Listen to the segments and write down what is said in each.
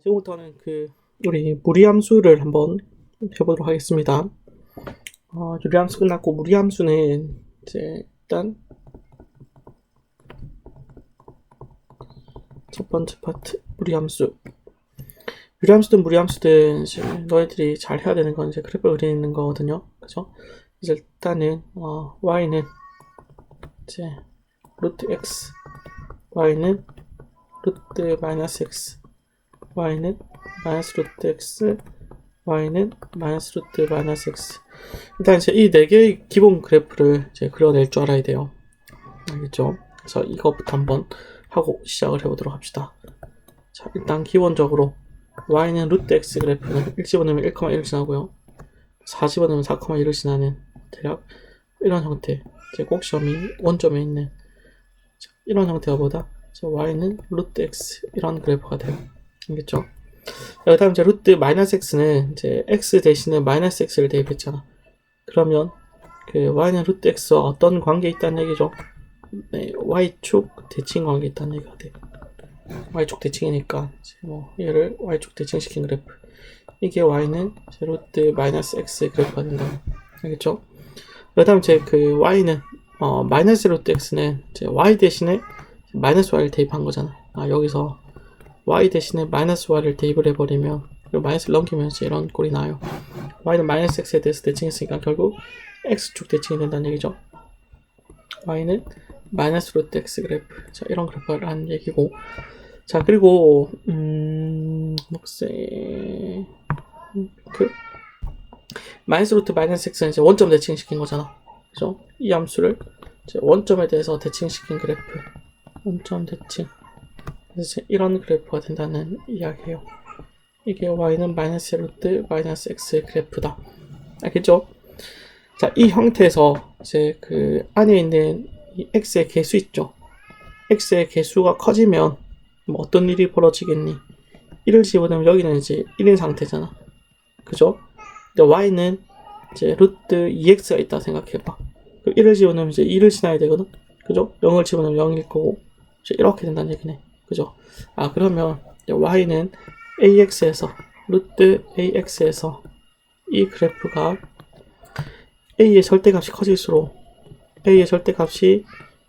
지금부터는 우리 무리함수를 한번 해보도록 하겠습니다. 유리함수 끝났고 무리함수는 이제 일단 첫 번째 파트 무리함수. 유리함수든 무리함수든 이제 너희들이 잘 해야 되는 건 이제 그래프를 그리는 거거든요. 그죠? 이제 일단은 y는 이제 루트 x, y는 루트 마이너스 x, y는 마이너스 루트 x, y는 마이너스 루트 마이너스 x. 일단 이제 이 네 개의 기본 그래프를 이제 그려낼 줄 알아야 돼요. 알겠죠? 그래서 이것부터 한번 하고 시작을 해보도록 합시다. 자, 일단 기본적으로 y는 루트 x 그래프는 1 집어넣으면 1,1을 지나고요. 4 집어넣으면 4,1을 지나는 대략 이런 형태. 이제 꼭지점이 원점에 있는 이런 형태가 보다 y는 루트 x 이런 그래프가 돼요. 알겠죠? 그 다음 이제 루트 마이너스 x는 이제 x 대신에 마이너스 x를 대입했잖아. 그러면 y는 루트 x와 어떤 관계에 있다는 얘기죠? 네, y축 대칭 관계에 있다는 얘기가 돼. y축 대칭이니까 얘를 y축 대칭시킨 그래프. 이게 y는 루트 마이너스 x 그래프가 된다. 알겠죠? 그 다음 이제 y는 마이너스 루트 x는 이제 y 대신에 마이너스 y를 대입한 거잖아. 여기서 y 대신에 마이너스 y를 대입을 해버리면 그리고 마이너스를 넘기면 이제 이런 꼴이 나요. y는 마이너스 x에 대해서 대칭했으니까 결국 x축 대칭이 된다는 얘기죠. y는 마이너스 루트 x 그래프. 자, 이런 그래프라는 얘기고. 자, 그리고 마이너스 루트 마이너스 x는 이제 원점 대칭시킨 거잖아. 그죠? 이 함수를 이제 원점에 대해서 대칭시킨 그래프. 원점 대칭. 그래서 이런 그래프가 된다는 이야기예요. 이게 y는 마이너스 루트 마이너스 x 그래프다. 알겠죠? 자, 이 형태에서 이제 안에 있는 이 x의 개수 있죠? x의 개수가 커지면 어떤 일이 벌어지겠니? 1을 집어넣으면 여기는 이제 1인 상태잖아. 그죠? 근데 y는 이제 루트 2x가 있다 생각해봐. 1을 집어넣으면 이제 2를 지나야 되거든? 그죠? 0을 집어넣으면 0일 거고 이렇게 된다는 얘기네. 그죠? 그러면 y는 ax에서 루트 ax에서 이 그래프가 a의 절대값이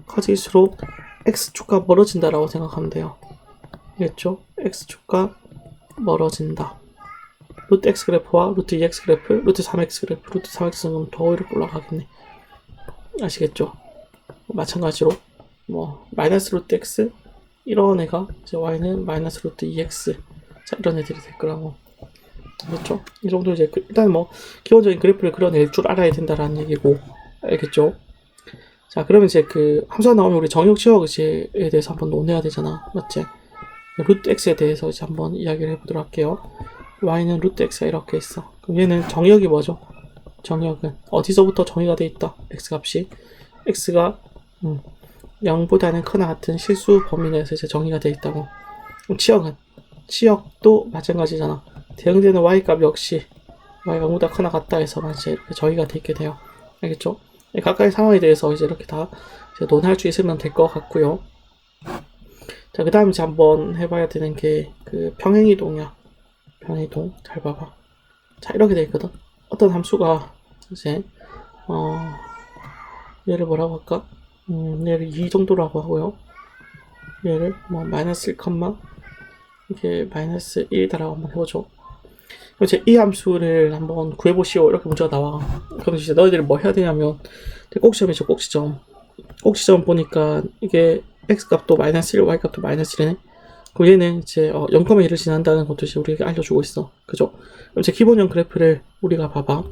커질수록 x축과 멀어진다라고 생각하면 돼요. 알겠죠? x축과 멀어진다. 루트 x 그래프와 루트 2x 그래프, 루트 3x 그래프, 루트 3x는 더 이렇게 올라가겠네. 아시겠죠? 마찬가지로 마이너스 루트 x 이런 애가 이제 y는 마이너스 루트 2x 자, 이런 애들이 될 거라고. 그렇죠? 이 정도 이제 일단 기본적인 그래프를 그려낼 줄 알아야 된다라는 얘기고. 알겠죠? 자, 그러면 이제 함수가 나오면 우리 정역 지역에 대해서 한번 논해야 되잖아. 맞지? 루트 x에 대해서 이제 한번 이야기를 해보도록 할게요. y는 루트 x가 이렇게 있어. 그럼 얘는 정역이 뭐죠? 정역은 어디서부터 정의가 돼 있다? x값이 x가 0보다는 크나 같은 실수 범위 내에서 이제 정의가 돼 있다고. 그럼 치역도 마찬가지잖아. 대응되는 y값 역시 y가 0보다 크나 같다 해서만 이제 이렇게 정의가 돼 있게 돼요. 알겠죠? 각각의 상황에 대해서 이제 이렇게 다 이제 논할 수 있으면 될 것 같고요. 자, 그 다음 이제 한번 해봐야 되는 게 평행이동이야. 평행이동 잘 봐봐. 자, 이렇게 돼 있거든. 어떤 함수가 이제 얘를 뭐라고 할까? 얘를 2 정도라고 하고요. 얘를 마이너스 1, 이게 마이너스 1이다라고 한번 해보죠. 그럼 이제 이 함수를 한번 구해보시오. 이렇게 문제가 나와. 그럼 이제 너희들이 뭐 해야 되냐면 꼭지점이죠. 꼭지점 보니까 이게 x값도 마이너스 1, y값도 마이너스 1이네. 그럼 얘는 이제 0,1을 지난다는 것도 이제 우리에게 알려주고 있어. 그죠? 그럼 이제 기본형 그래프를 우리가 봐봐.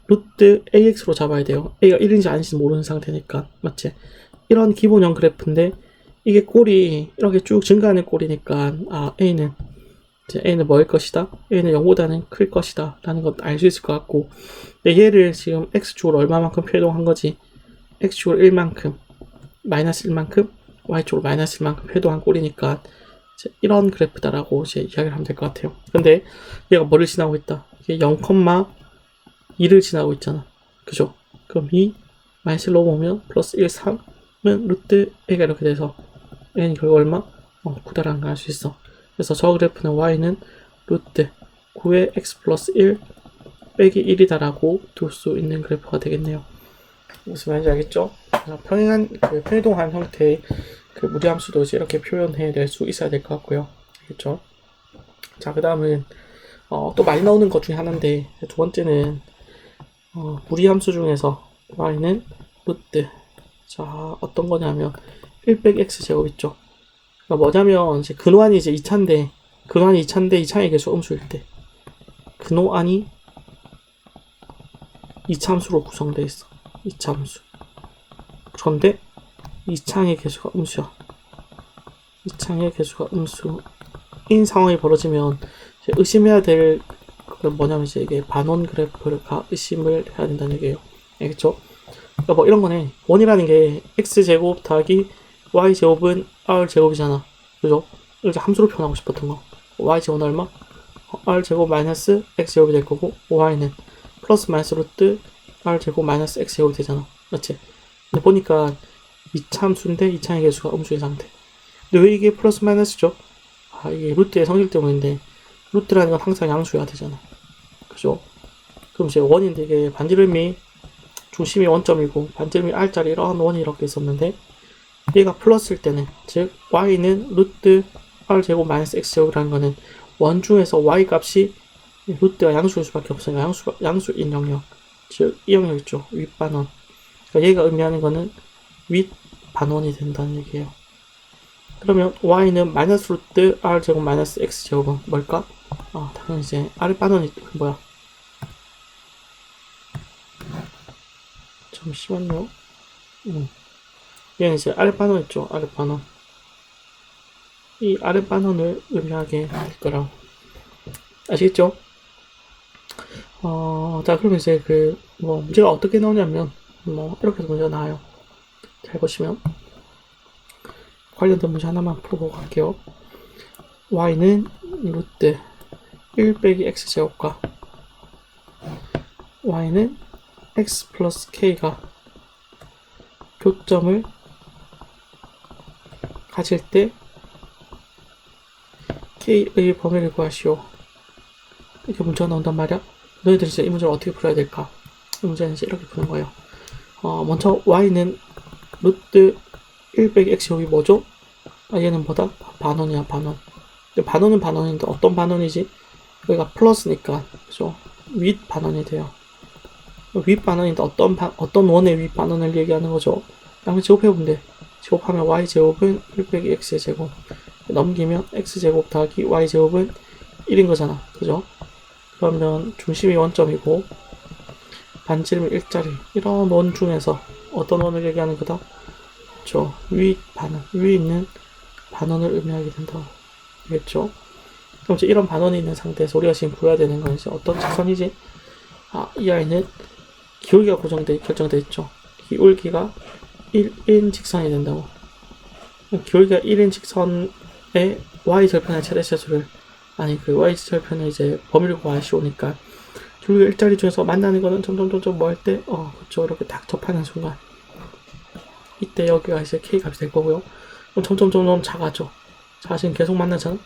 루트 ax로 잡아야 돼요. a가 1인지 아닌지 모르는 상태니까. 맞지? 이런 기본형 그래프인데 이게 꼴이 이렇게 쭉 증가하는 꼴이니까 a는 뭐일 것이다? a는 0보다는 클 것이다 라는 것 알 수 있을 것 같고, 근데 얘를 지금 x축으로 얼마만큼 표동한 거지? x축으로 1만큼 마이너스 1만큼 y축으로 마이너스 1만큼 표동한 꼴이니까 이런 그래프다라고 이제 이야기를 하면 될 것 같아요. 근데 얘가 뭐를 지나고 있다? 이게 0,2를 지나고 있잖아. 그죠? 그럼 이 마이너스 1로 보면 플러스 1, 3은 루트 a가 이렇게 돼서 a는 결국 얼마? 9다라는 걸 알 수 있어. 그래서 저 그래프는 y는 루트 9의 x 플러스 1 빼기 1이다라고 둘 수 있는 그래프가 되겠네요. 무슨 말인지 알겠죠? 평행이동한 형태의 그 무리함수도 이제 이렇게 표현해낼 수 있어야 될 것 같고요. 알겠죠? 자, 그 다음은 또 많이 나오는 것 중에 하나인데, 두 번째는 무리함수 중에서 y는 루트, 자, 어떤 거냐면 1 빼기 x 제곱 있죠. 그러니까 뭐냐면 이제 근호안이 이제 2차인데, 근호안이 2차인데 2차의 개수가 음수일 때, 근호안이 2차 함수로 구성되어 있어. 2차 함수. 그런데 2창의 개수가 음수야. 2창의 개수가 음수인 상황이 벌어지면 의심해야 될 건 뭐냐면 이제 이게 반원 그래프가 의심을 해야 된다는 얘기예요. 알겠죠? 그러니까 뭐 이런 거네. 원이라는 게 x제곱 더하기 y제곱은 r제곱이잖아. 그죠? 이제 함수로 표현하고 싶었던 거. y제곱은 얼마? r제곱 마이너스 x제곱이 될 거고 y는 플러스 마이너스 루트 r제곱 마이너스 x제곱이 되잖아. 맞지? 근데 보니까 2차 함수인데 2차의 개수가 음수인 상태. 근데 왜 이게 플러스 마이너스죠? 이게 루트의 성질 때문인데 루트라는 건 항상 양수여야 되잖아. 그죠? 그럼 이제 원인데 이게 반지름이 중심이 원점이고 반지름이 r자리 이런 원이 이렇게 있었는데 얘가 플러스일 때는 즉 y는 루트 r제곱 마이너스 x제곱이라는 거는 원 중에서 y 값이 루트가 양수일 수밖에 없으니까 양수인 영역 즉 이 영역 있죠. 윗반원. 그러니까 얘가 의미하는 거는 윗반원이 된다는 얘기예요. 그러면 y는 마이너스 루트 r제곱 마이너스 x제곱은 뭘까? 당연히 이제 아랫반원이 뭐야? 잠시만요. 얘는 이제 아랫반원 있죠. 아랫반원. 이 아랫반원을 의미하게 될 거라고. 아시겠죠? 자, 그러면 이제 문제가 어떻게 나오냐면, 이렇게 해서 문제가 나와요. 잘 보시면. 관련된 문제 하나만 풀고 갈게요. y는 루트 1 빼기 x제곱과 y는 x 플러스 k가 교점을 가질 때 k의 범위를 구하시오. 이렇게 문제가 나온단 말이야. 너희들이 이제 이 문제를 어떻게 풀어야 될까? 이 문제는 이제 이렇게 푸는 거예요. 먼저 y는 루트 1 빼기 x제곱이 뭐죠? 얘는 뭐다? 반원이야, 반원. 근데 반원은 반원인데 어떤 반원이지? 여기가 플러스니까, 그죠? 윗 반원이 돼요. 윗 반원인데 어떤 원의 윗 반원을 얘기하는 거죠? 양을 제곱해보면 돼. 제곱하면 y제곱은 1 빼기 x의 제곱. 넘기면 x제곱 더하기 y제곱은 1인 거잖아. 그죠? 그러면 중심이 원점이고, 반지름이 1짜리. 이런 원 중에서 어떤 원을 얘기하는 거다? 그쵸? 윗 반원. 위에 있는 반원을 의미하게 된다. 알겠죠? 그럼 이제 이런 반원이 있는 상태에서 우리가 지금 구해야 되는 건 이제 어떤 직선이지? 이 아이는 기울기가 결정돼 있죠. 기울기가 1인 직선이 된다고. 기울기가 1인 직선의 y절편의 최대차수를 y절편의 이제 범위를 구하시오니까 기울기가 일자리 중에서 만나는 거는 점점 뭐 할 때 그쵸, 이렇게 딱 접하는 순간 이때 여기가 이제 k 값이 될 거고요. 그럼 점점 작아져. 자, 지금 계속 만나잖아?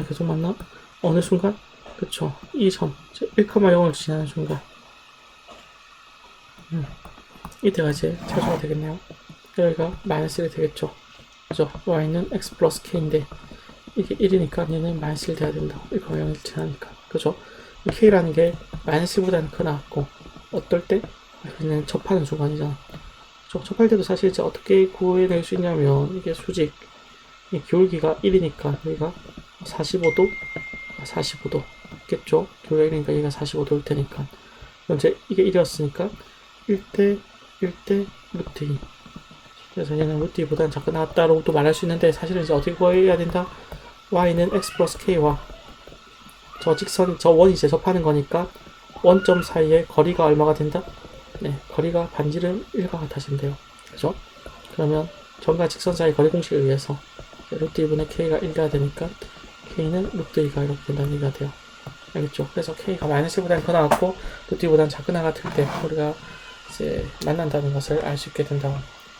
계속 만나? 어느 순간? 그쵸. 이 점, 1,0을 지나는 순간. 이때가 이제 차수가 되겠네요. 여기가 마이너스 1이 되겠죠. 그죠? y는 x 플러스 k인데, 이게 1이니까 얘는 마이너스 1 돼야 된다. 1,0을 지나니까. 그죠? k라는 게 마이너스 1보다는 크나왔고, 어떨 때? 얘는 접하는 순간이잖아. 접할 때도 사실 이제 어떻게 구해낼 수 있냐면, 이게 수직, 이 기울기가 1이니까 여기가 45도 겠죠? 기울기가 1이니까 여기가 45도일 테니까. 그럼 이제 이게 1이었으니까 1대 루트 2. 그래서 얘는 루트 2보다는 작게 나왔다라고 또 말할 수 있는데, 사실은 이제 어떻게 구해야 된다? y는 x 플러스 k와 저 원이 이제 접하는 거니까 원점 사이의 거리가 얼마가 된다? 네, 거리가 반지름 1과 같아지면 돼요. 그죠? 그러면 점과 직선 사이 거리 공식에 의해서 루트 2분의 k가 1가 되니까 k는 루트 2가 이렇게 된다는 얘기가 돼요. 알겠죠? 그래서 k가 마이너스 1보다는 더 나왔고 루트 2보다는 작거나 같을 때 우리가 이제 만난다는 것을 알 수 있게 된다고.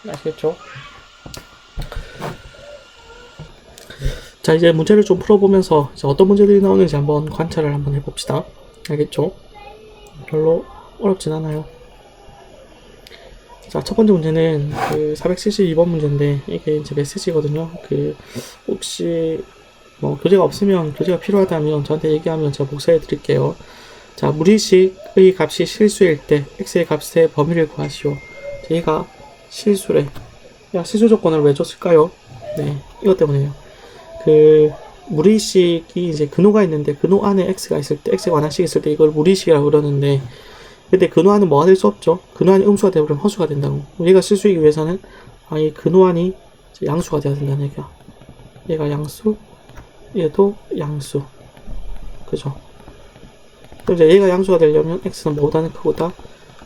아시겠죠? 자, 이제 문제를 좀 풀어보면서 이제 어떤 문제들이 나오는지 한번 관찰을 한번 해봅시다. 알겠죠? 별로 어렵진 않아요. 자, 첫 번째 문제는 그 472번 문제인데 이게 이제 메시지거든요. 그 혹시 뭐 교재가 없으면 교재가 필요하다면 저한테 얘기하면 제가 복사해 드릴게요. 자, 무리식의 값이 실수일 때 x의 값의 범위를 구하시오. 얘가 실수래. 야, 실수 조건을 왜 줬을까요? 네, 이것 때문에요. 그 무리식이 이제 근호가 있는데 근호 안에 x가 있을 때 x가 완화식 있을 때 이걸 무리식이라고 그러는데, 근데 근호안은 뭐가 될 수 없죠. 근호안이 음수가 되어버리면 허수가 된다고. 얘가 실수이기 위해서는 이 근호안이 양수가 되어야 된다는 얘기야. 얘가 양수, 얘도 양수. 그죠? 그럼 이제 얘가 양수가 되려면 x는 뭐보다는 크고다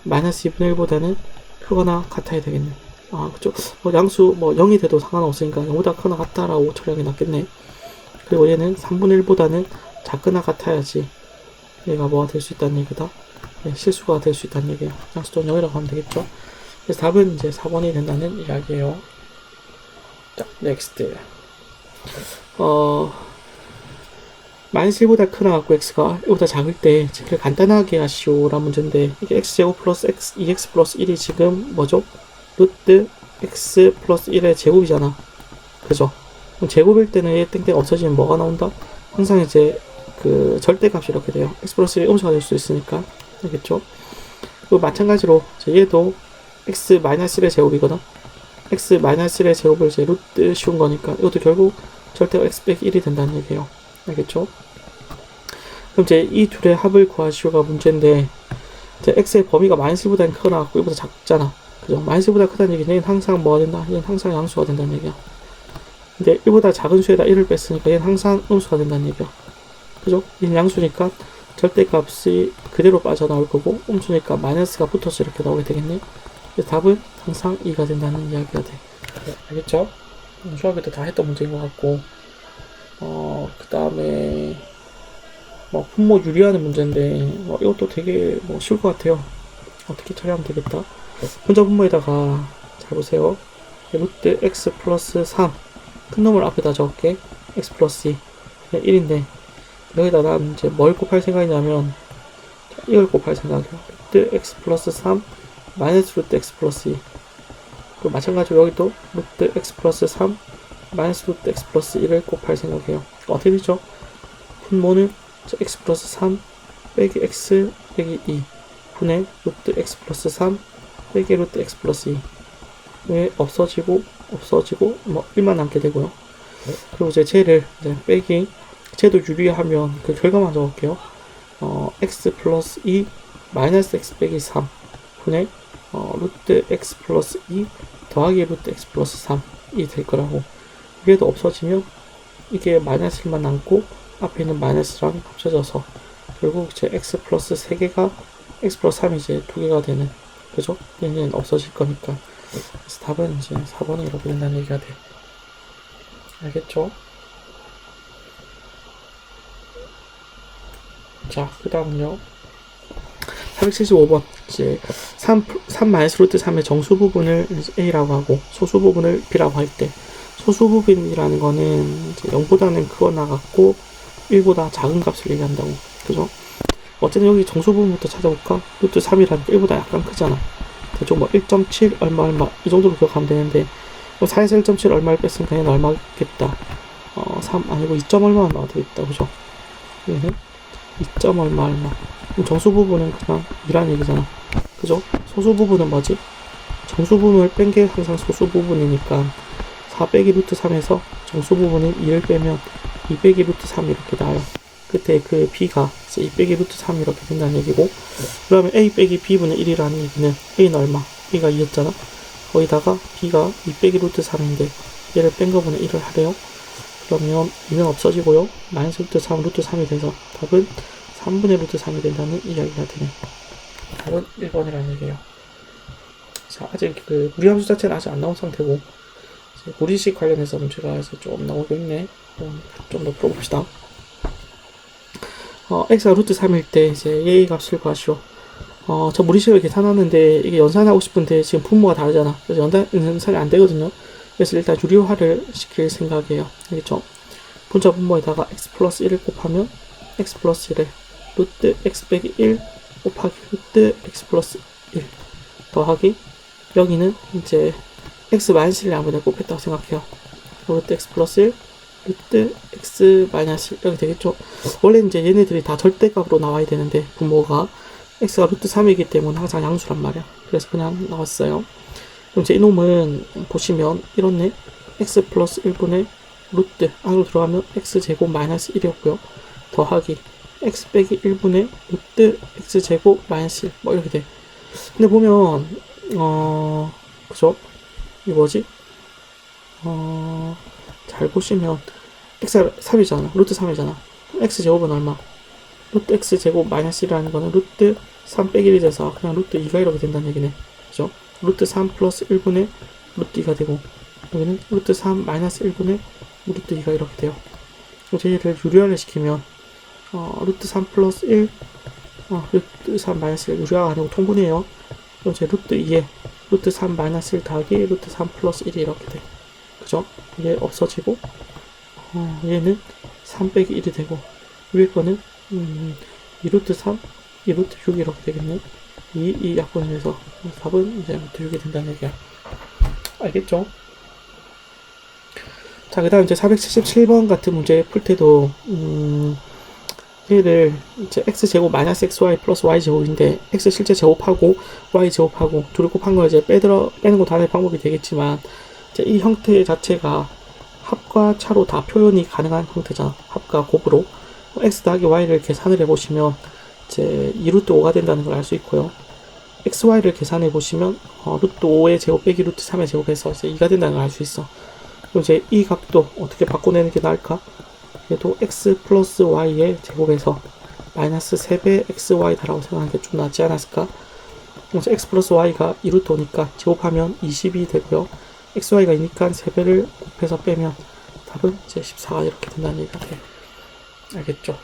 마이너스 2분의 1보다는 크거나 같아야 되겠네. 그쵸. 양수 0이 돼도 상관없으니까 0보다 크거나 같다라고 처리하기 낫겠네. 그리고 얘는 3분의 1보다는 작거나 같아야지 얘가 뭐가 될 수 있다는 얘기다. 네, 실수가 될 수 있다는 얘기예요. 양수도 0이라고 하면 되겠죠. 그래서 답은 이제 4번이 된다는 이야기예요. 자, 넥스트. 마이너스 1보다 크나 갖고 x가 1보다 작을 때 제일 간단하게 하시오 라는 문제인데, 이게 x제곱 플러스 2x 플러스 1이 지금 뭐죠? 루트 x 플러스 1의 제곱이잖아. 그죠? 그럼 제곱일 때는 얘 땡땡 없어지면 뭐가 나온다? 항상 이제 그 절대값이 이렇게 돼요. x 플러스 1이 음수가 될 수 있으니까. 알겠죠? 그리고 마찬가지로 얘도 x 마이너스 1의 제곱이거든. x 마이너스 1의 제곱을 이제 루트 씌운 거니까 이것도 결국 절대가 x 빼기 1이 된다는 얘기예요. 알겠죠? 그럼 이제 이 둘의 합을 구하시오가 문제인데, 이제 x의 범위가 마이너스 1보다는 크거나 같고 1보다 작잖아. 그죠? 마이너스 1보다 크다는 얘기는 얘는 항상 뭐가 된다? 얘는 항상 양수가 된다는 얘기야. 근데 1보다 작은 수에다 1을 뺐으니까 얘는 항상 음수가 된다는 얘기야. 그죠? 얘는 양수니까 절대값이 그대로 빠져나올 거고, 음수니까 마이너스가 붙어서 이렇게 나오게 되겠네. 그래서 답은 항상 2가 된다는 이야기가 돼. 네, 알겠죠? 중학교 때 다 했던 문제인 것 같고, 그 다음에 분모 유리하는 문제인데, 이것도 되게 쉬울 것 같아요. 어떻게 처리하면 되겠다. 혼자 분모에다가 잘 보세요. 루트 x 플러스 3 큰 놈을 앞에다 적을게. x 플러스 2 1인데 여기다 난 이제 뭘 곱할 생각이냐면 이걸 곱할 생각이야. 루트 x 플러스 3 마이너스 루트 x 플러스 2. 그리고 마찬가지로 여기도 루트 x 플러스 3 마이너스 루트 x 플러스 1을 곱할 생각이에요. 어떻게 되죠? 분모는 x 플러스 3 빼기 x 빼기 2 분의 루트 x 플러스 3 빼기 루트 x 플러스 2. 왜 없어지고 1만 남게 되고요. 그리고 이제 쟤를 이제 빼기, 쟤도 유리하면 그 결과만 적을게요. x 플러스 2 마이너스 x 빼기 3 분의 루트 x 플러스 2 더하기 루트 x 플러스 3이 될 거라고. 위에도 없어지면 이게 마이너스 1만 남고 앞에 있는 마이너스랑 합쳐져서 결국 이제 x 플러스 3개가 x 플러스 3이 이제 2개가 되는, 그죠? 얘는 없어질 거니까. 그래서 답은 이제 4번이 이렇게 된다는 얘기가 돼. 알겠죠? 자, 그 다음은요. 475번. 이제 3 마이너스 루트 3의 정수 부분을 A라고 하고 소수 부분을 B라고 할 때, 소수 부분이라는 거는 이제 0보다는 크거나 같고 1보다 작은 값을 얘기한다고. 그죠? 어쨌든 여기 정수 부분부터 찾아볼까? 루트 3이라는 게 1보다 약간 크잖아. 대충 1.7 얼마 이 정도로 기억하면 되는데, 4에서 1.7 얼마를 뺐으니까 얘는 얼마겠다. 3 아니고 2. 얼마 나와도 되겠다. 그죠? 얘는 2. 얼마. 그럼 정수 부분은 그냥 2라는 얘기잖아. 그죠? 소수 부분은 뭐지? 정수 부분을 뺀 게 항상 소수 부분이니까 4 빼기 루트 3에서 정수 부분은 2를 빼면 2 빼기 루트 3 이렇게 나와요. 그때 그 b가 2 빼기 루트 3 이렇게 된다는 얘기고, 그러면 a 빼기 b분의 1이라는 얘기는 a는 얼마? a가 2였잖아. 거기다가 b가 2 빼기 루트 3인데 얘를 뺀 거분의 1을 하래요. 그러면 2는 없어지고요. 마이너스 루트 3 루트 3이 돼서 답은 3분의 루트 3이 된다는 이야기가 되네. 답은 1번이라는 얘기예요. 자, 아직 그 무리함수 자체는 아직 안 나온 상태고, 무리식 관련해서 문제가 이제 좀 나오고 있네. 좀 더 풀어봅시다. x가 루트 3일 때 이제 a 값을 구하시오. 저 무리식을 계산하는데 이게 연산하고 싶은데 지금 분모가 다르잖아. 그래서 연산이 안 되거든요. 그래서 일단 유리화를 시킬 생각이에요. 알겠죠? 분자 분모에다가 x 플러스 1을 곱하면 x 플러스 1에 루트 x 빼기 1 곱하기 루트 x 플러스 1 더하기 여기는 이제 x 마이너스 1을 아무데나 곱했다고 생각해요. 루트 x 플러스 1 루트 x 마이너스 1 이렇게 되겠죠. 원래 이제 얘네들이 다 절대값으로 나와야 되는데 분모가 x가 루트 3이기 때문에 항상 양수란 말이야. 그래서 그냥 나왔어요. 그럼 이제 이놈은 보시면 이렇네. x 플러스 1분의 루트 안으로 들어가면 x제곱 마이너스 1이었고요. 더하기 x 빼기 1분의 루트 x제곱 마이너스 1 뭐 이렇게 돼. 근데 보면 그죠? 이거 뭐지? 잘 보시면 x가 3이잖아. 루트 3이잖아. x제곱은 얼마? 루트 x제곱 마이너스 1이라는 거는 루트 3 빼기 1이 돼서 그냥 루트 2가 이렇게 된다는 얘기네. 그죠? 루트 3 플러스 1분의 루트 2가 되고 여기는 루트 3 마이너스 1분의 루트 2가 이렇게 돼요. 그럼 얘를 유리화를 시키면 루트 3 플러스 1 루트 3 마이너스 1 유리화가 아니고 통분이에요. 그럼 이제 루트 2에 루트 3 마이너스 1 더하기 루트 3 플러스 1이 이렇게 돼. 그죠? 이게 없어지고 얘는 3 빼기 1이 되고 위에 거는 2루트 3, 2루트 6 이렇게 되겠네. 이 약분을 해서 답은 이제 루트 6이 된다는 얘기야. 알겠죠? 자, 그 다음 이제 477번 같은 문제 풀 때도 얘를 이제 x제곱 마이너스 xy 플러스 y제곱인데 x 실제 제곱하고 y 제곱하고 둘을 곱한 걸 이제 빼는 것도 하나의 방법이 되겠지만 이제 이 형태 자체가 합과 차로 다 표현이 가능한 형태잖아. 합과 곱으로 x 더하기 y를 계산을 해보시면 이제 2루트 5가 된다는 걸 알 수 있고요. xy를 계산해 보시면 루트 5의 제곱 빼기 루트 3의 제곱해서 이제 2가 된다는 걸 알 수 있어. 그럼 이제 이 값도 어떻게 바꿔내는 게 나을까? 얘도 x 플러스 y의 제곱에서 마이너스 3배 xy다라고 생각하는 게 좀 낫지 않았을까? 그래서 x 플러스 y가 2루트 5니까 제곱하면 20이 되고요. xy가 2니까 3배를 곱해서 빼면 답은 이제 14가 이렇게 된다는 얘기가 돼. 알겠죠?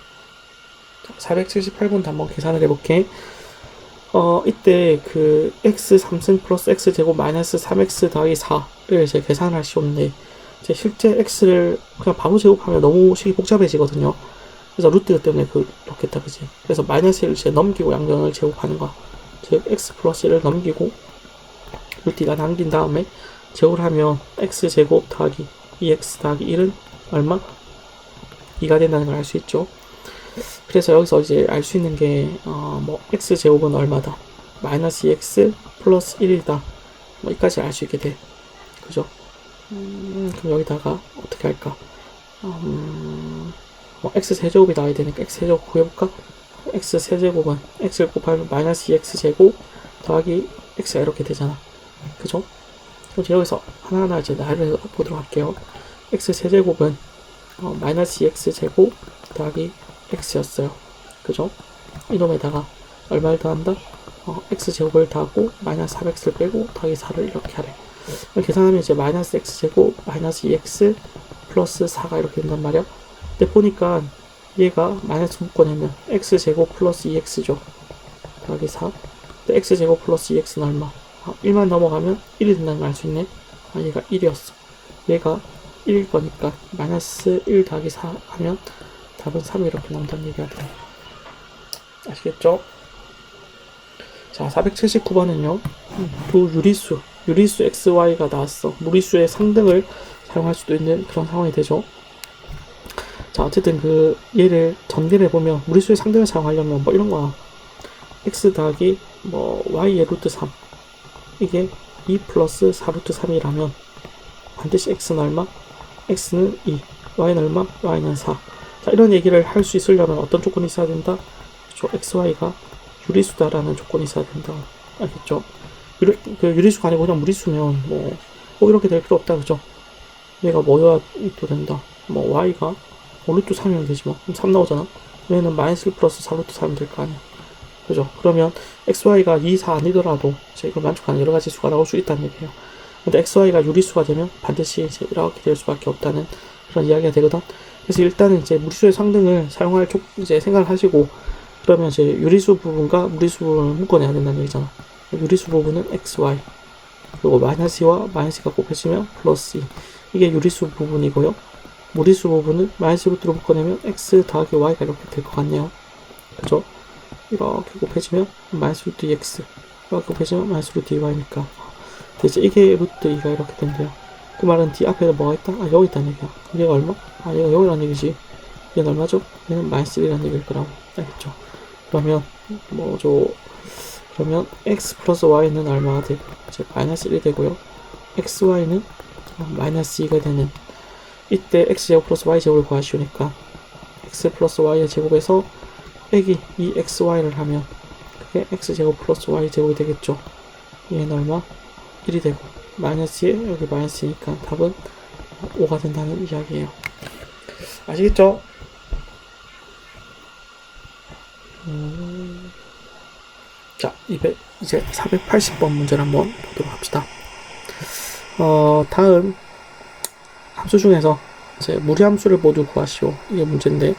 478번도 한번 계산을 해볼게. 이때 그 x 3승 플러스 x 제곱 마이너스 3x 더하기 4를 이제 계산할 시험인데 이제 실제 x를 그냥 바로 제곱하면 너무 식이 복잡해지거든요. 그래서 루트 때문에 그렇겠다, 그지? 그래서 마이너스 1을 이제 넘기고 양변을 제곱하는 거야. 즉 x 플러스 1을 넘기고 루트 2가 남긴 다음에 제곱을 하면 x 제곱 더하기 2x 더하기 1은 얼마? 2가 된다는 걸 알 수 있죠. 그래서 여기서 이제 알 수 있는 게 뭐 x 제곱은 얼마다, 마이너스 2x 플러스 1이다, 뭐 이까지 알 수 있게 돼. 그죠? 그럼 여기다가 어떻게 할까? 뭐 x 세제곱이 나와야 되니까 x 세제곱 구해볼까? x 세제곱은 x를 곱하면 마이너스 2x 제곱 더하기 x가 이렇게 되잖아. 그죠? 그럼 여기서 하나하나 이제 나열을 보도록 할게요. x 세제곱은 마이너스 2x 제곱 더하기 x였어요. 그죠? 이놈에다가 얼마를 더한다? x 제곱을 더하고 마이너스 4x를 빼고 더하기 4를 이렇게 하래. 계산하면 이제 마이너스 x 제곱 마이너스 2x 플러스 4가 이렇게 된단 말이야. 근데 보니까 얘가 마이너스 묶어내면 x 제곱 플러스 2x죠. 더하기 4. 근데 x 제곱 플러스 2x는 얼마? 1만 넘어가면 1이 된다는 걸 알 수 있네. 얘가 1이었어. 얘가 1일 거니까 마이너스 1 더하기 4 하면 답은 3이 이렇게 나온다는 얘기가 돼요. 아시겠죠? 자, 479번은요. 두 유리수 xy가 나왔어. 무리수의 상등을 사용할 수도 있는 그런 상황이 되죠. 자, 어쨌든 그 얘를 전개를 해보면 무리수의 상등을 사용하려면 뭐 이런 거야. x 더하기 뭐 y의 루트 3, 이게 2 플러스 4 루트 3이라면 반드시 x는 얼마? x는 2, y는 얼마? y는 4. 자, 이런 얘기를 할 수 있으려면 어떤 조건이 있어야 된다? 그렇죠? xy가 유리수다라는 조건이 있어야 된다. 알겠죠? 유리수가 아니고 그냥 무리수면 뭐 이렇게 될 필요 없다. 그죠? 얘가 뭐여야 또 된다. 뭐 y가 루트 3이면 되지 뭐. 그럼 3 나오잖아. 얘는 마이너스 1 플러스 4 루트 3이면 될 거 아니야. 그죠? 그러면 xy가 2, 4 아니더라도 이제 이걸 만족하는 여러 가지 수가 나올 수 있다는 얘기예요. 근데 xy가 유리수가 되면 반드시 이제 이렇게 될 수밖에 없다는 그런 이야기가 되거든. 그래서 일단은 이제 무리수의 상등을 사용할 이제 생각을 하시고, 그러면 이제 유리수 부분과 무리수 부분을 묶어내야 된다는 얘기잖아. 유리수 부분은 xy, 그리고 마이너스 2와 마이너스 2가 곱해지면 플러스 2. 이게 유리수 부분이고요. 무리수 부분은 마이너스 루트로 묶어내면 x 더하기 y가 이렇게 될 것 같네요. 그죠? 이렇게 곱해지면 마이너스 루트 2x, 이렇게 곱해지면 마이너스 루트 2y니까 이제 이게 루트 2가 이렇게 된대요. 그 말은 d 앞에 뭐가 있다? 아, 여기 있다는 얘기야. 얘가 얼마? 아, 얘가 여기라는 얘기지. 얘는 얼마죠? 얘는 마이너스 1이라는 얘기일 거라고. 알겠죠? 그러면 뭐죠? 그러면 x 플러스 y는 얼마가 되고 이제 마이너스 1이 되고요. xy는 마이너스 2가 되는, 이때 x제곱 플러스 y제곱을 구하시오니까 x 플러스 y의 제곱에서 빼기 2xy를 하면 그게 x제곱 플러스 y제곱이 되겠죠. 얘는 얼마? 1이 되고 마이너스에 여기 마이너스니까 답은 5가 된다는 이야기예요. 아시겠죠? 자, 이제 480번 문제를 한번 보도록 합시다. 다음 함수 중에서 이제 무리함수를 모두 구하시오. 이게 문제인데,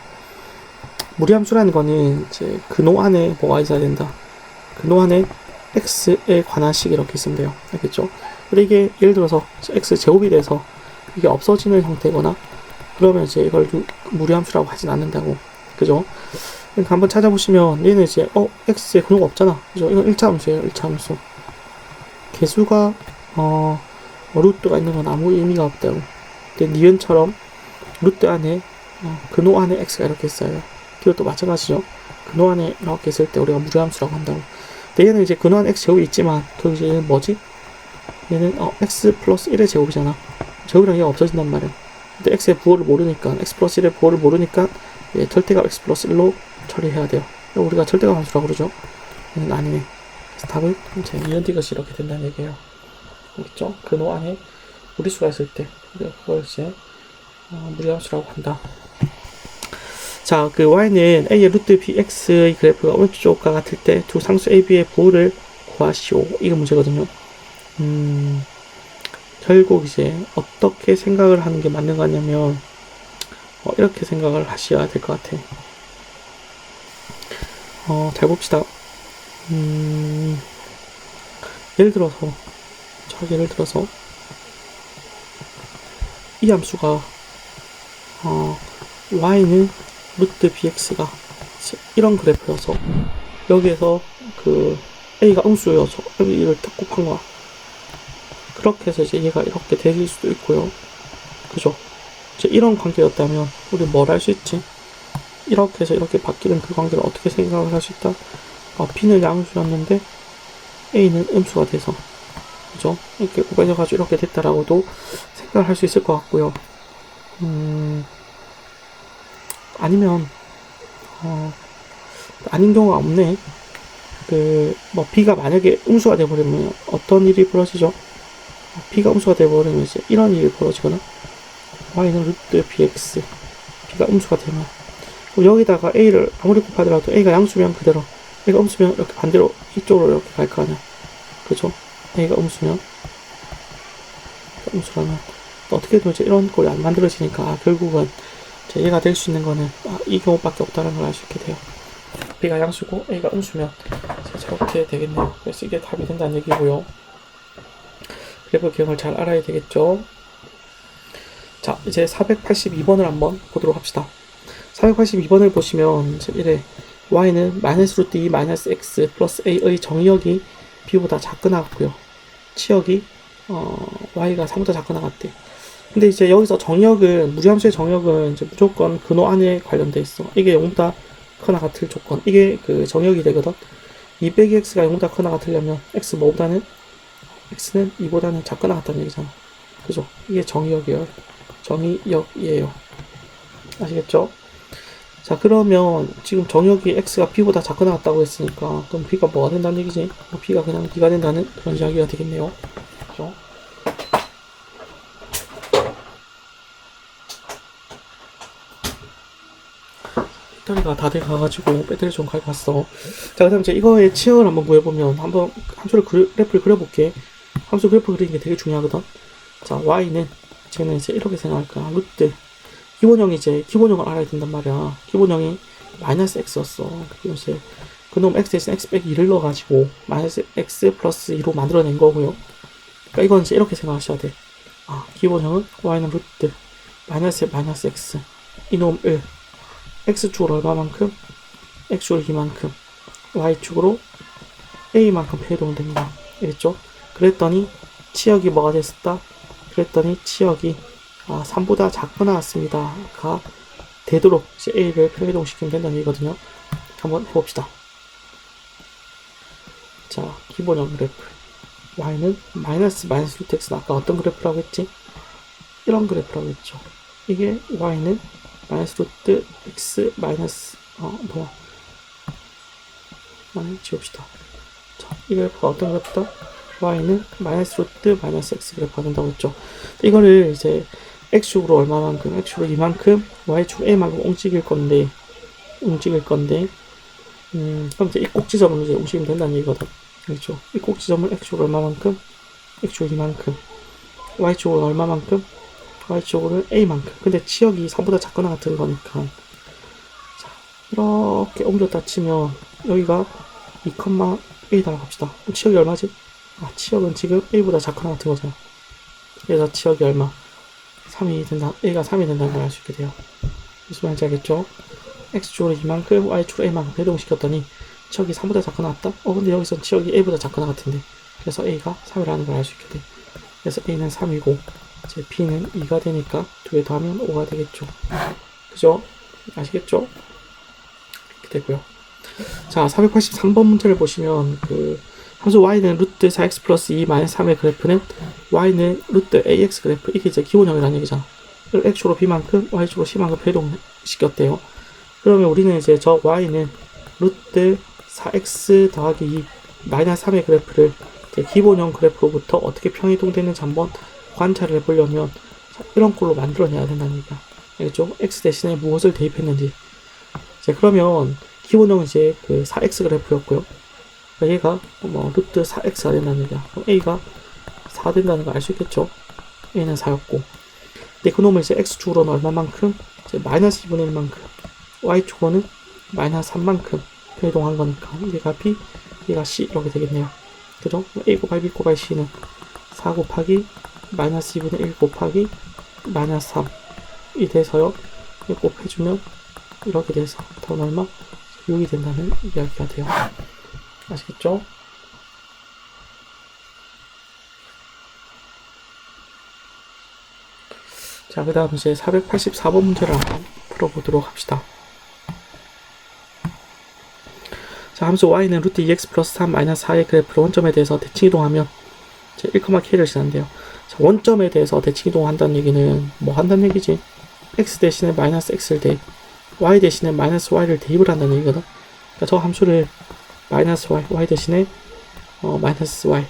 무리함수라는 거는 이제 근호 안에 뭐가 있어야 된다. 근호 안에 x에 관한 식 이렇게 있으면 돼요. 알겠죠? 근데 이게 예를 들어서 x 제곱이 돼서 이게 없어지는 형태거나 그러면 이제 이걸 무리함수라고 하진 않는다고. 그죠? 그러니까 한번 찾아보시면 얘는 이제 x에 근호가 없잖아. 그죠? 이건 1차 함수예요. 1차 함수. 개수가 루트가 있는 건 아무 의미가 없다고. 근데 니은처럼 루트 안에 근호 안에 x가 이렇게 있어요. 이것도 마찬가지죠. 근호 안에 이렇게 있을 때 우리가 무리함수라고 한다고. 근데 얘는 이제 근호 안에 x 제곱이 있지만 그 이제 얘는 뭐지? 얘는 x 플러스 1의 제곱이잖아. 제곱이랑 얘가 없어진단 말이야. 근데 x의 부호를 모르니까, x 플러스 1의 부호를 모르니까 얘 절대값 x 플러스 1로 처리해야 돼요. 우리가 절대값 함수라고 그러죠. 얘는 아니네. 그래서 답은 이제 이런 것이 이렇게 된다는 얘기예요. 알겠죠? 근호 안에 무리수가 있을 때 그걸 이제 무리함수라고 한다. 자, 그 y는 a의 루트 bx의 그래프가 오른쪽과 같을 때 두 상수 a, b의 부호를 구하시오. 이게 문제거든요. 결국 이제 어떻게 생각을 하는 게 맞는 거 같냐면 이렇게 생각을 하셔야 될 것 같아. 잘 봅시다. 예를 들어서 이 함수가 y는 루트 bx가 이런 그래프여서 여기에서 그 a가 음수여서 여기를 딱 곱한 거야. 그렇게 해서 이제 얘가 이렇게 되실 수도 있고요. 그죠? 이제 이런 관계였다면 우리 뭘 할 수 있지? 이렇게 해서 이렇게 바뀌는 그 관계를 어떻게 생각을 할 수 있다? b는 양수였는데 a는 음수가 돼서, 그죠? 이렇게 곱해져가지고 이렇게 됐다라고도 생각을 할 수 있을 것 같고요. 아니면 아닌 경우가 없네. b가 만약에 음수가 돼버리면 어떤 일이 벌어지죠? b가 음수가 돼버리면 이제 이런 일이 벌어지거나, y는 루트 bx, b가 음수가 되면, 여기다가 a를 아무리 곱하더라도 a가 양수면 그대로, a가 음수면 이렇게 반대로 이쪽으로 이렇게 갈 거 아니야. 그죠? a가 음수면, 음수라면 어떻게든 이제 이런 꼴이 안 만들어지니까 결국은 이제 얘가 될 수 있는 거는 이 경우밖에 없다는 걸 알 수 있게 돼요. b가 양수고 a가 음수면 저렇게 되겠네요. 그래서 이게 답이 된다는 얘기고요. 그래프 기억을 잘 알아야 되겠죠. 자, 이제 482번을 한번 보도록 합시다. 482번을 보시면 이제 이래, y는 마이너스 루트 2 마이너스 x 플러스 a의 정의역이 b보다 작거나 같고요. 치역이 y가 3보다 작거나 같대. 근데 이제 여기서 정의역은, 무리함수의 정의역은 이제 무조건 근호 안에 관련돼 있어. 이게 0보다 크거나 같을 조건, 이게 그 정의역이 되거든. 2 빼기 x가 0보다 크거나 같으려면 x 뭐보다는, x는 2보다는 작거나 같다는 얘기잖아. 그죠? 이게 정의역이에요. 정의역이에요. 아시겠죠? 자, 그러면 지금 정의역이 x가 b보다 작거나 같다고 했으니까 그럼 b가 뭐가 된다는 얘기지? b가 그냥 b가 된다는 그런 이야기가 되겠네요. 그죠? 배터리가 다들 가가지고 배터리 좀 갈고 왔어. 자, 그 다음 이제 이거의 치역을 한번 구해보면, 한번 함수를 그래프를 그려볼게. 함수 그래프 그리는 게 되게 중요하거든. 자, y는 쟤는 이제 이렇게 생각할 거야. 루트 기본형이 이제 기본형을 알아야 된단 말이야. 기본형이 마이너스 x였어. 그리고 이제 그놈 x 대신 x 빼기 2를 넣어가지고 마이너스 x 플러스 2로 만들어낸 거고요. 그러니까 이건 이제 이렇게 생각하셔야 돼. 기본형은 y는 루트 마이너스 마이너스 x 이놈 1 x축으로 얼마만큼? x축으로 이만큼 y축으로 a만큼 해동됩니다. 알겠죠? 그랬더니 치역이 뭐가 됐었다? 그랬더니 치역이 3보다 작거나 같습니다. 가 되도록 이제 a를 평해동시키면 된다는 얘기거든요. 한번 해봅시다. 자, 기본형 그래프 y는 마이너스 루트 x는 아까 어떤 그래프라고 했지? 이런 그래프라고 했죠. 이게 y는 마이너스 루트 x 마이너스 지웁시다. 자, 이 그래프가 어떤 그래프다? y는 마이너스 루트 마이너스 x 그래프가 된다고 했죠. 이거를 이제 x축으로 얼마만큼, x축으로 이만큼, y축으로 a만큼 움직일 건데, 그럼 이제 이 꼭지점은 이제 움직이면 된다는 얘기거든. 그렇죠? 이 꼭지점은 x축으로 얼마만큼, x축으로 이만큼, y축으로 얼마만큼, y축으로 a만큼. 근데 치역이 3보다 작거나 같은 거니까. 자, 이렇게 옮겼다 치면, 여기가 2,a다라고 합시다. 그럼 치역이 얼마지? 치역은 지금 a보다 작거나 같은 거잖아. 그래서 치역이 얼마? 3이 된다, a가 3이 된다는 걸 알 수 있게 돼요. 무슨 말인지 알겠죠? x축으로 이만큼, y축으로 a만큼 배동시켰더니 치역이 3보다 작거나 같다? 근데 여기서 치역이 a보다 작거나 같은데. 그래서 a가 3이라는 걸 알 수 있게 돼. 그래서 a는 3이고, 이제 b는 2가 되니까 2개 더하면 5가 되겠죠. 그죠? 아시겠죠? 이렇게 되고요. 자, 483번 문제를 보시면 함수 y는 루트 4x 플러스 2 마이너스 3의 그래프는 y는 루트 ax 그래프, 이게 이제 기본형이라는 얘기잖아. x축으로 b만큼, y축으로 c만큼 배동시켰대요. 그러면 우리는 이제 저 y는 루트 4x 더하기 2 마이너스 3의 그래프를 이제 기본형 그래프로부터 어떻게 평이동되는지 한번 관찰을 해보려면 이런 꼴로 만들어내야 된다는 얘기야. 알겠죠? x 대신에 무엇을 대입했는지. 이제 그러면 기본형은 이제 4x 그래프였고요. 얘가 루트 4x가 된다는 얘기야. 그럼 a가 4 된다는 걸 알 수 있겠죠? a는 4였고. 근데 그놈을 이제 x축으로는 얼마만큼? 이제 마이너스 2분의 1만큼. y축으로는 마이너스 3만큼 변동한 거니까. 얘가 b, 얘가 c 이렇게 되겠네요. 그죠? a 곱하기 b 곱하기 c는 4 곱하기 마이너스 2분의 1 곱하기 마이너스 3이 돼서요. 곱해주면 이렇게 돼서 답은 얼마? 6이 된다는 이야기가 돼요. 아시겠죠? 자, 그 다음 이제 484번 문제를 한번 풀어보도록 합시다. 자, 함수 y는 루트 2x 플러스 3 마이너스 4의 그래프를 원점에 대해서 대칭 이동하면 이제 1,k를 지난대요. 자, 원점에 대해서 대칭 이동한다는 얘기는 뭐 한다는 얘기지? x 대신에 마이너스 x를 대입, y 대신에 마이너스 y를 대입을 한다는 얘기거든. 그러니까 저 함수를 마이너스 y 대신에 마이너스 y,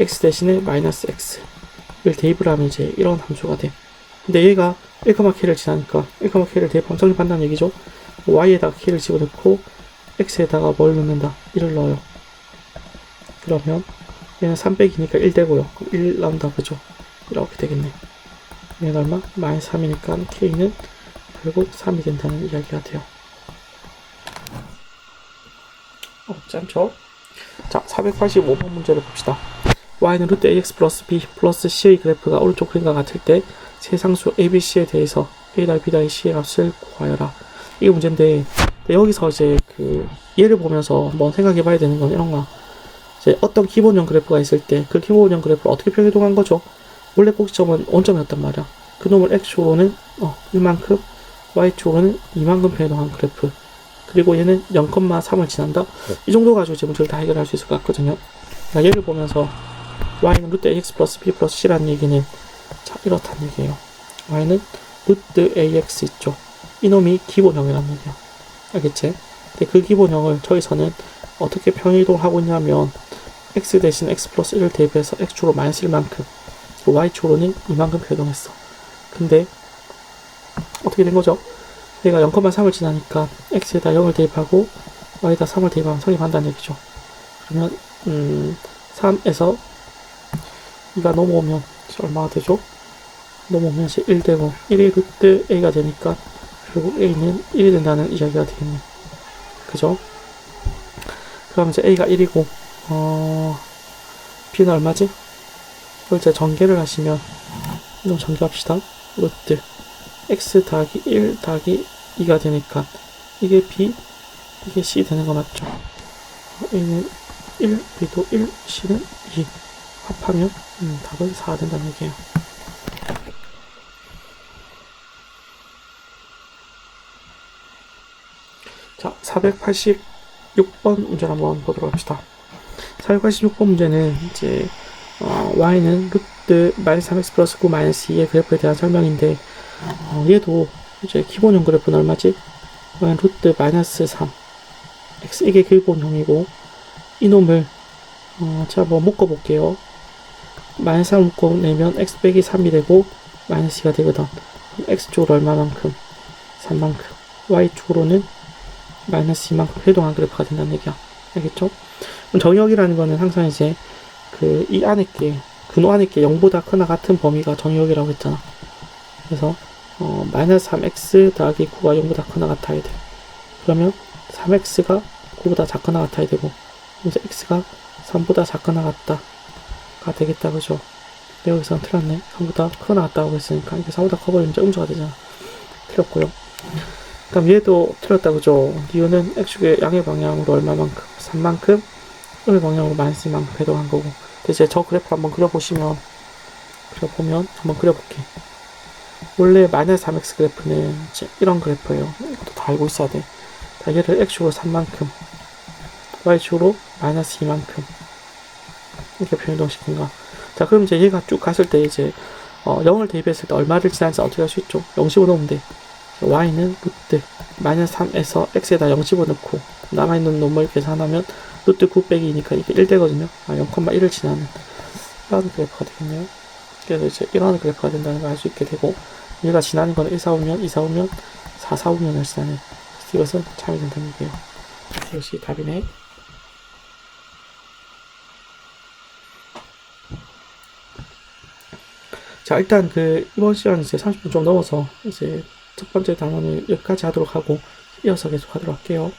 x 대신에 마이너스 x를 대입을 하면 이제 이런 함수가 돼. 근데 얘가 1,k를 지나니까 1,k를 대입하면 성립한다는 얘기죠. y에다가 k를 집어넣고 x에다가 뭘 넣는다? 1을 넣어요. 그러면 얘는 3 빼기니까 1 되고요. 그럼 1 나온다, 그죠? 이렇게 되겠네. 얘는 얼마? 마이너스 3이니까 k는 결국 3이 된다는 이야기가 돼요. 어렵지 않죠? 자, 485번 문제를 봅시다. y는 루트 ax 플러스 b 플러스 c의 그래프가 오른쪽 그림과 같을 때 세상수 abc에 대해서 a b c의 값을 구하여라. 이게 문제인데, 여기서 이제 얘를 보면서 한번 생각해 봐야 되는 건 이런 거야. 이제 어떤 기본형 그래프가 있을 때 그 기본형 그래프를 어떻게 평이동한 거죠? 원래 꼭지점은 원점이었단 말이야. 그놈을 x축으로는 1만큼, y축으로는 2만큼 평이동한 그래프. 그리고 얘는 0,3을 지난다. 이 정도 가지고 이제 문제를 다 해결할 수 있을 것 같거든요. 그러니까 얘를 보면서 y는 루트 ax 플러스 b 플러스 c라는 얘기는 자, 이렇다는 얘기예요. y는 루트 ax 있죠. 이놈이 기본형이라는 얘기야. 알겠지? 근데 그 기본형을 저기서는 어떻게 평이동을 하고 있냐면 x 대신 x 플러스 1을 대입해서 x축으로 마이너스 1만큼, y축으로는 2만큼 변동했어. 근데 어떻게 된 거죠? 얘가 0,3을 지나니까 x에다 0을 대입하고 y에다 3을 대입하면 성립한다는 얘기죠. 그러면 3에서 2가 넘어오면 얼마가 되죠? 넘어오면 이제 1 되고 1이 루트 a가 되니까 결국 a는 1이 된다는 이야기가 되겠네. 그죠? 그럼 이제 a가 1이고 b는 얼마지? 그걸 이제 전개를 하시면 이거 전개합시다. 루트 x 더하기 1 더하기 2가 되니까 이게 b, 이게 c 되는 거 맞죠? a는 1, b도 1, c는 2. 합하면 답은 4가 된다는 얘기예요. 자, 486번 문제를 한번 보도록 합시다. 486번 문제는 이제 y는 루트 마이너스 3x 플러스 9 마이너스 2의 그래프에 대한 설명인데 얘도 이제 기본형 그래프는 얼마지? y는 루트 마이너스 3 x 이게 기본형이고 이놈을 제가 한번 묶어볼게요. 마이너스 3을 묶어내면 x 빼기 3이 되고 마이너스 2가 되거든. 그럼 x쪽으로 얼마만큼? 3만큼. y쪽으로는 마이너스 2만큼 회동한 그래프가 된다는 얘기야. 알겠죠? 그럼 정의역이라는 거는 항상 이제 이 안에 게 근호 안에 게 0보다 크나 같은 범위가 정의역이라고 했잖아. 그래서 마이너스 3x 더하기 9가 0보다 크나 같아야 돼. 그러면 3x가 9보다 작거나 같아야 되고 그래서 x가 3보다 작거나 같다가 되겠다. 그죠? 근데 여기서는 틀렸네. 3보다 크거나 같다고 했으니까 이게 4보다 커버리면 이제 음수가 되잖아. 틀렸고요. 그다음 얘도 틀렸다. 그죠? 이유는 x축의 양의 방향으로 얼마만큼? 3만큼 음의 방향으로 마이너스 2만큼 해동한 거고. 이제 저 그래프 한번 그려보면 한번 그려볼게. 원래 마이너스 3x 그래프는 이제 이런 그래프예요. 이것도 다 알고 있어야 돼. 자, 얘를 x축으로 3만큼 y축으로 마이너스 2만큼 이렇게 변동시킨 거. 자, 그럼 이제 얘가 쭉 갔을 때 이제 0을 대입했을 때 얼마를 지나는지 어떻게 할 수 있죠? 0 집어넣으면 돼. y는 루트 마이너스 3에서 x에다 0 집어넣고 남아있는 놈을 계산하면 루트 9 빼기 2니까 이게 1 되거든요. 0,1을 지나는 이런 그래프가 되겠네요. 그래서 이제 이런 그래프가 된다는 걸 알 수 있게 되고 얘가 지나는 건 1, 4, 5면, 2, 4, 5면, 4, 4, 5면을 지나는 이것은 참이 된다는 얘기예요. 이것이 답이네. 자, 일단 이번 시간 이제 30분 좀 넘어서 이제 첫 번째 단원을 여기까지 하도록 하고 이어서 계속 하도록 할게요.